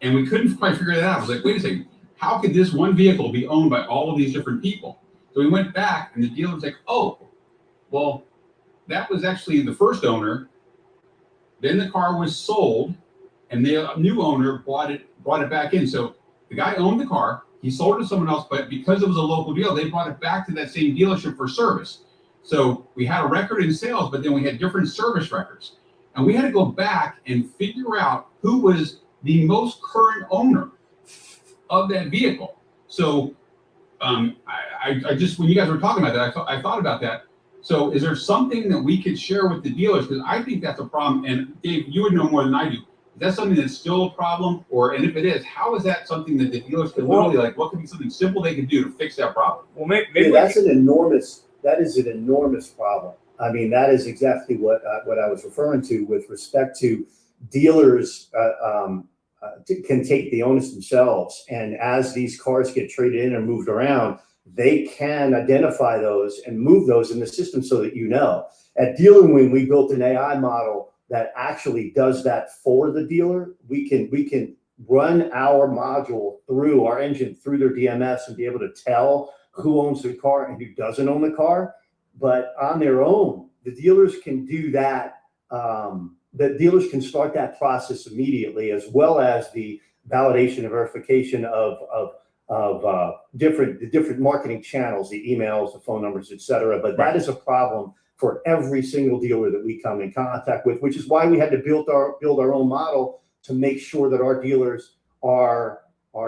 And we couldn't quite figure that out. I was like, wait a second, how could this one vehicle be owned by all of these different people? So we went back and the dealer was like, oh, well, that was actually the first owner. Then the car was sold and the new owner brought it back in. So the guy owned the car, he sold it to someone else, but because it was a local deal, they brought it back to that same dealership for service. So we had a record in sales, but then we had different service records. And we had to go back and figure out who was the most current owner of that vehicle. So I just, when you guys were talking about that, I thought about that. So is there something that we could share with the dealers? Because I think that's a problem. And Dave, you would know more than I do. Is that something that's still a problem? And if it is, how is that something that the dealers can literally, like, what could be something simple they could do to fix that problem? Well, maybe that is an enormous problem. I mean, that is exactly what I was referring to with respect to dealers can take the onus themselves. And as these cars get traded in and moved around, they can identify those and move those in the system so that you know. At Dealerwing, we built an AI model that actually does that for the dealer. We can run our module through our engine, through their DMS, and be able to tell who owns the car and who doesn't own the car. But on their own, the dealers can do that. The dealers can start that process immediately, as well as the validation and verification of different marketing channels, the emails, the phone numbers, et cetera. But that is a problem for every single dealer that we come in contact with, which is why we had to build our own model to make sure that our dealers are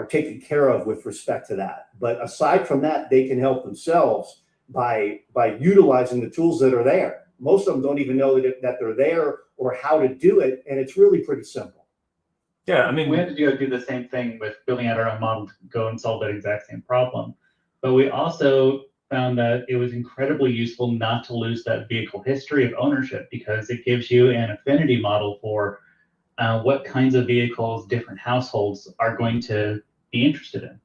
taken care of with respect to that. But aside from that, they can help themselves by utilizing the tools that are there. Most of them don't even know that they're there or how to do it, and it's really pretty simple. Yeah, I mean, we had to do the same thing with building out our own model to go and solve that exact same problem. But we also found that it was incredibly useful not to lose that vehicle history of ownership, because it gives you an affinity model for what kinds of vehicles different households are going to be interested in.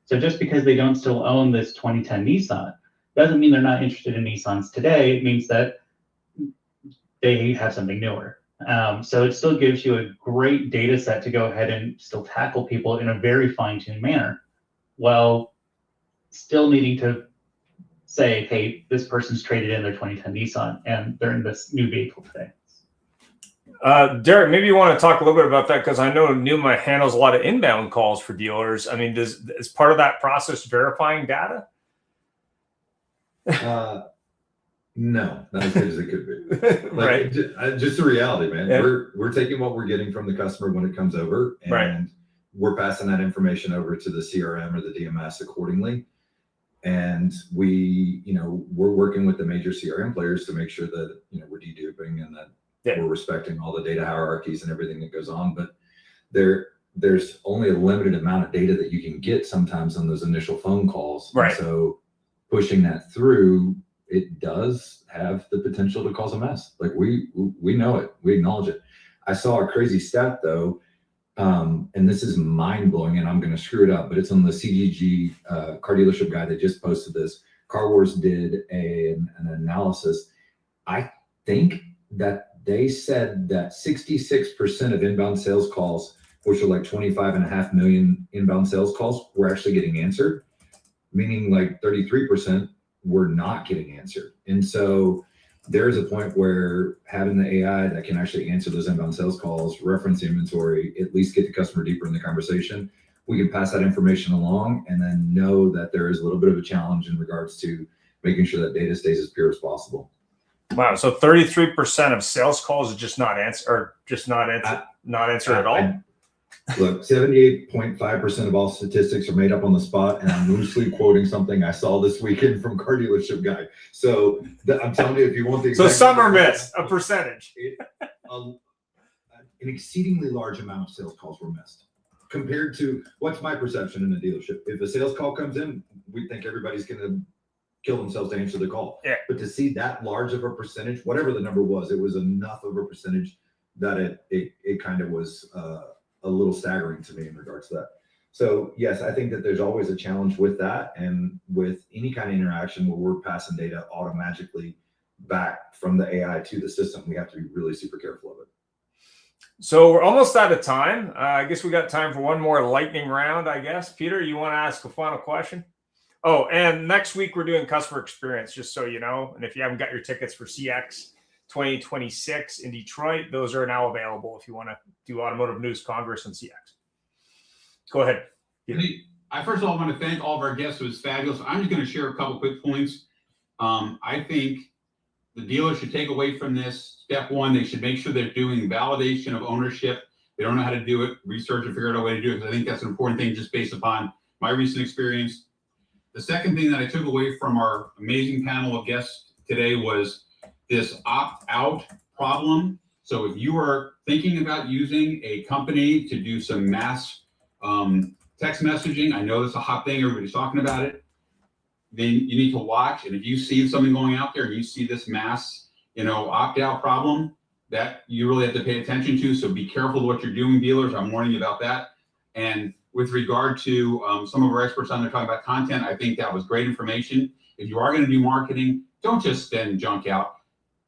So just because they don't still own this 2010 Nissan doesn't mean they're not interested in Nissans today. It means that they have something newer. So it still gives you a great data set to go ahead and still tackle people in a very fine-tuned manner. Well, still needing to say, hey, this person's traded in their 2010 Nissan and they're in this new vehicle today. Derek, maybe you want to talk a little bit about that, because I know Numa handles a lot of inbound calls for dealers. I mean, is part of that process verifying data? No, not as good as it could be. Right. Just the reality, man. Yeah. We're taking what we're getting from the customer when it comes over, and Right. we're passing that information over to the CRM or the DMS accordingly. And we're working with the major CRM players to make sure that, we're deduping and that we're respecting all the data hierarchies and everything that goes on. But there's only a limited amount of data that you can get sometimes on those initial phone calls. Right. And so pushing that through, it does have the potential to cause a mess. Like we know it, we acknowledge it. I saw a crazy stat though, and this is mind blowing, and I'm going to screw it up, but it's on the CGG car dealership guy that just posted this. Car Wars did an analysis. I think that they said that 66% of inbound sales calls, which are like 25.5 million inbound sales calls, were actually getting answered, meaning like 33% were not getting answered. And so there is a point where having the AI that can actually answer those inbound sales calls, reference inventory, at least get the customer deeper in the conversation, we can pass that information along and then know that there is a little bit of a challenge in regards to making sure that data stays as pure as possible. Wow. So 33% of sales calls are just not answered at all. Look, 78.5% of all statistics are made up on the spot, and I'm loosely quoting something I saw this weekend from car dealership guy. So I'm telling you, if you want the So some are missed, a percentage. An exceedingly large amount of sales calls were missed compared to what's my perception in a dealership. If a sales call comes in, we think everybody's going to kill themselves to answer the call. Yeah. But to see that large of a percentage, whatever the number was, it was enough of a percentage that it kind of was a little staggering to me in regards to that. So yes, I think that there's always a challenge with that, and with any kind of interaction where we're passing data automatically back from the AI to the system, we have to be really super careful of it. So we're almost out of time. I guess we got time for one more lightning round, I guess. Peter, you want to ask a final question? Oh, and next week we're doing customer experience, just so you know. And if you haven't got your tickets for CX 2026 in Detroit, those are now available if you want to do Automotive News Congress and CX. Go ahead, Peter. I first of all want to thank all of our guests. It was fabulous. I'm just going to share a couple quick points. I think the dealer should take away from this. Step one, they should make sure they're doing validation of ownership. They don't know how to do it, research and figure out a way to do it, because I think that's an important thing just based upon my recent experience. The second thing that I took away from our amazing panel of guests today was this opt-out problem. So if you are thinking about using a company to do some mass text messaging, I know it's a hot thing, everybody's talking about it, then you need to watch. And if you see something going out there and you see this mass, opt-out problem, that you really have to pay attention to. So be careful of what you're doing, dealers. I'm warning you about that. And with regard to some of our experts on there talking about content, I think that was great information. If you are going to do marketing, don't just send junk out.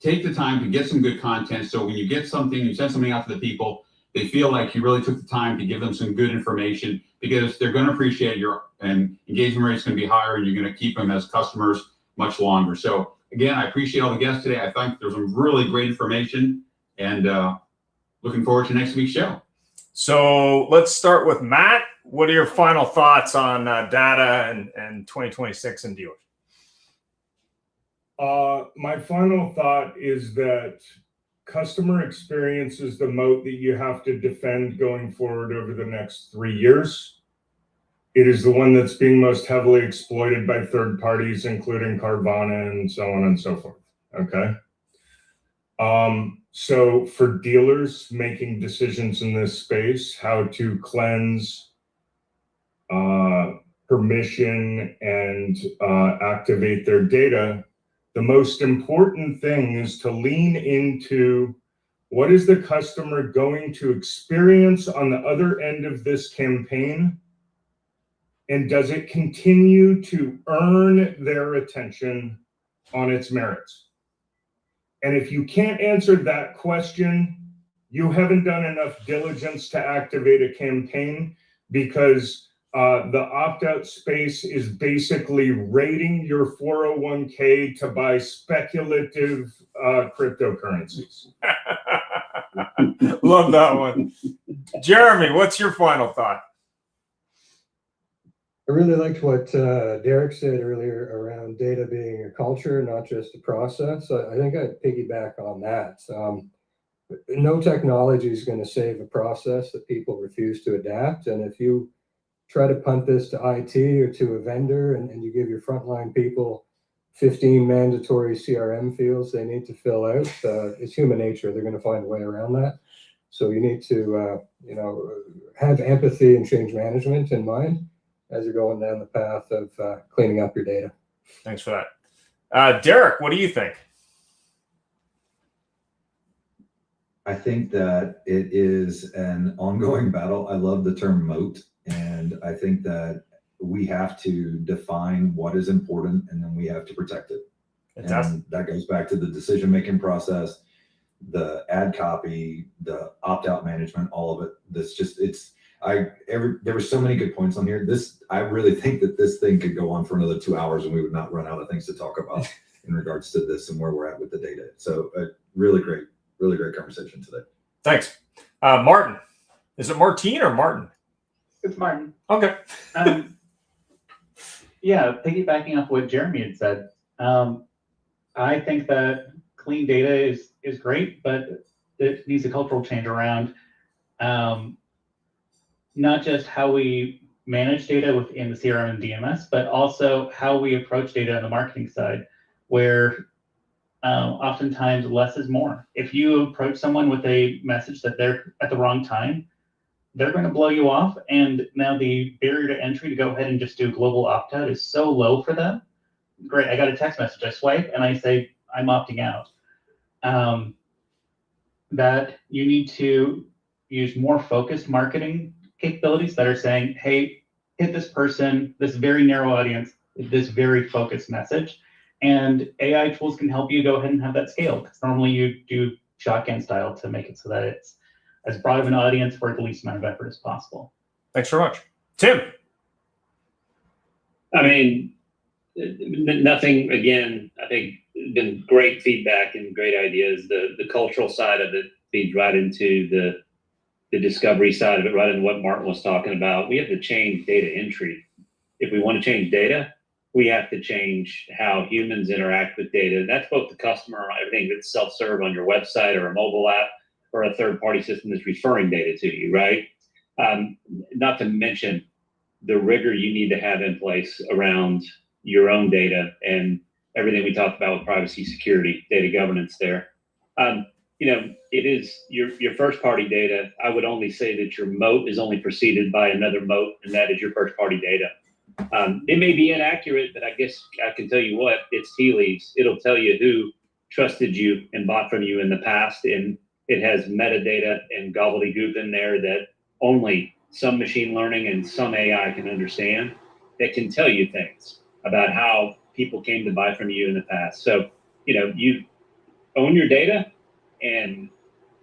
Take the time to get some good content. So when you get something, you send something out to the people, they feel like you really took the time to give them some good information, because they're going to appreciate and engagement rate is going to be higher, and you're going to keep them as customers much longer. So again, I appreciate all the guests today. I think there's some really great information, and looking forward to next week's show. So let's start with Matt. What are your final thoughts on data and 2026 and dealers? My final thought is that customer experience is the moat that you have to defend going forward over the next 3 years. It is the one that's being most heavily exploited by third parties, including Carvana and so on and so forth. Okay. So for dealers making decisions in this space, how to cleanse permission and activate their data, the most important thing is to lean into what is the customer going to experience on the other end of this campaign, and does it continue to earn their attention on its merits? And if you can't answer that question, you haven't done enough diligence to activate a campaign, because The opt-out space is basically rating your 401k to buy speculative cryptocurrencies. Love that one. Jeremy, what's your final thought? I really liked what Derek said earlier around data being a culture, not just a process. I think I'd piggyback on that. No technology is going to save a process that people refuse to adapt. And if you try to punt this to IT or to a vendor and you give your frontline people 15 mandatory CRM fields they need to fill out, it's human nature. They're going to find a way around that. So you need to, have empathy and change management in mind as you're going down the path of cleaning up your data. Thanks for that. Derek, what do you think? I think that it is an ongoing battle. I love the term moat, and I think that we have to define what is important, and then we have to protect it. And that goes back to the decision-making process, the ad copy, the opt-out management, all of it. There were so many good points on here. I really think that this thing could go on for another 2 hours and we would not run out of things to talk about in regards to this and where we're at with the data. So really great conversation today. Thanks. Maarten. Is it Martine or Maarten? It's Maarten. Okay. Yeah, piggybacking off what Jeremy had said, I think that clean data is great, but it needs a cultural change around not just how we manage data within the CRM and DMS, but also how we approach data on the marketing side, where oftentimes less is more. If you approach someone with a message that they're at the wrong time, they're going to blow you off. And now the barrier to entry to go ahead and just do global opt-out is so low for them. Great, I got a text message, I swipe and I say, I'm opting out. That you need to use more focused marketing capabilities that are saying, hey, hit this person, this very narrow audience, this very focused message. And AI tools can help you go ahead and have that scale, because normally you do shotgun style to make it so that it's as broad of an audience for the least amount of effort as possible. Thanks very much. Tim. I mean, nothing, again, I think been great feedback and great ideas. The cultural side of it feeds right into the discovery side of it, right into what Maarten was talking about. We have to change data entry. If we want to change data, we have to change how humans interact with data. That's both the customer, everything that's self-serve on your website or a mobile app, or a third-party system that's referring data to you, right? Not to mention the rigor you need to have in place around your own data and everything we talked about with privacy, security, data governance there. It is your first-party data. I would only say that your moat is only preceded by another moat, and that is your first-party data. It may be inaccurate, but I guess I can tell you what, it's tea leaves. It'll tell you who trusted you and bought from you in the past, and it has metadata and gobbledygook in there that only some machine learning and some AI can understand, that can tell you things about how people came to buy from you in the past. So, you own your data, and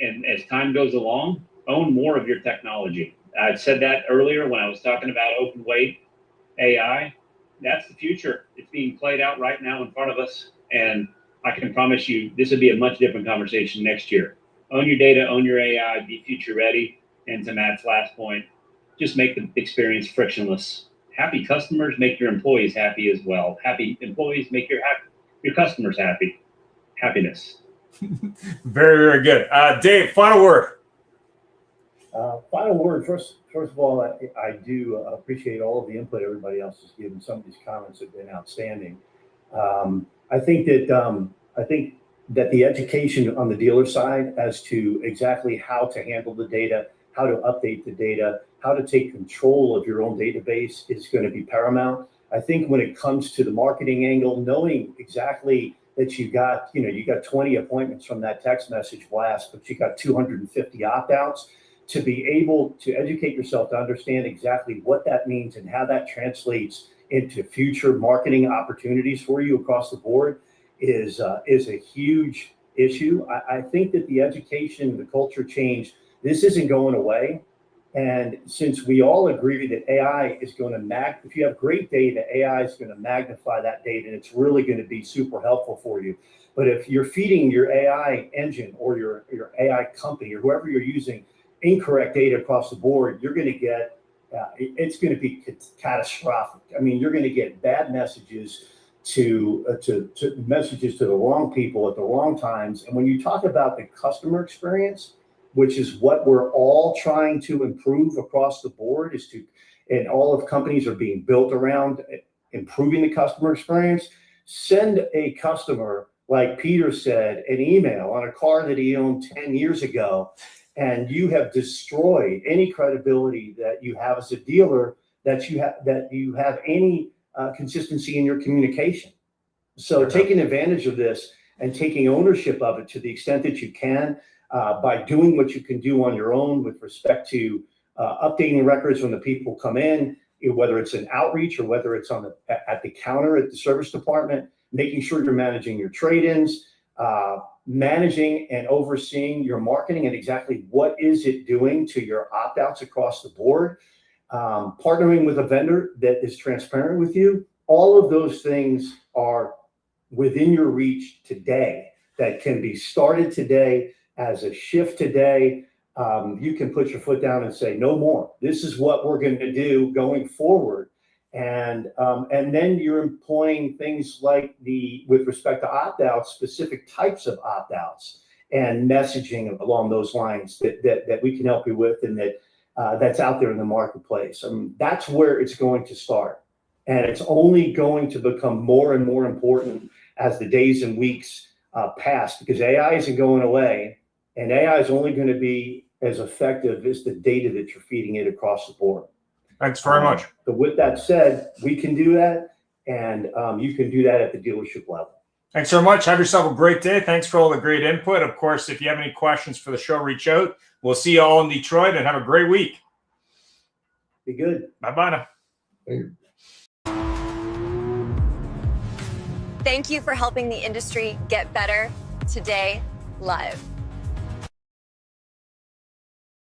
as time goes along, own more of your technology. I said that earlier when I was talking about open weight AI. That's the future. It's being played out right now in front of us. And I can promise you, this will be a much different conversation next year. Own your data, own your AI, be future ready. And to Matt's last point, just make the experience frictionless. Happy customers make your employees happy as well. Happy employees make your customers happy. Happiness. Very, very good. Dave, final word. Final word. First of all, I do appreciate all of the input everybody else has given. Some of these comments have been outstanding. I think that the education on the dealer side as to exactly how to handle the data, how to update the data, how to take control of your own database is going to be paramount. I think when it comes to the marketing angle, knowing exactly that you got 20 appointments from that text message blast, but you got 250 opt-outs, to be able to educate yourself to understand exactly what that means and how that translates into future marketing opportunities for you across the board is a huge issue. I think that the education, the culture change, this isn't going away. And since we all agree that AI is going to if you have great data, AI is going to magnify that data, and it's really going to be super helpful for you. But if you're feeding your AI engine or your AI company or whoever you're using incorrect data across the board, you're going to get, it's going to be catastrophic. I mean, you're going to get bad messages to messages to the wrong people at the wrong times. And when you talk about the customer experience, which is what we're all trying to improve across the board, and all of companies are being built around improving the customer experience. Send a customer, like Peter said, an email on a car that he owned 10 years ago, and you have destroyed any credibility that you have as a dealer, that you have any consistency in your communication. So taking advantage of this and taking ownership of it to the extent that you can, by doing what you can do on your own with respect to updating records when the people come in, whether it's an outreach or whether it's at the counter at the service department, making sure you're managing your trade-ins, managing and overseeing your marketing and exactly what is it doing to your opt-outs across the board, partnering with a vendor that is transparent with you. All of those things are within your reach today, that can be started today as a shift today. You can put your foot down and say, no more. This is what we're going to do going forward. And then you're employing things like with respect to opt-outs, specific types of opt-outs and messaging along those lines that we can help you with, and that's out there in the marketplace. That's where it's going to start. And it's only going to become more and more important as the days and weeks pass, because AI isn't going away, and AI is only going to be as effective as the data that you're feeding it across the board. Thanks very much. But with that said, we can do that, and you can do that at the dealership level. Thanks very much. Have yourself a great day. Thanks for all the great input. Of course, if you have any questions for the show, reach out. We'll see you all in Detroit, and have a great week. Be good. Bye-bye now. Thank you. Thank you for helping the industry get better today live.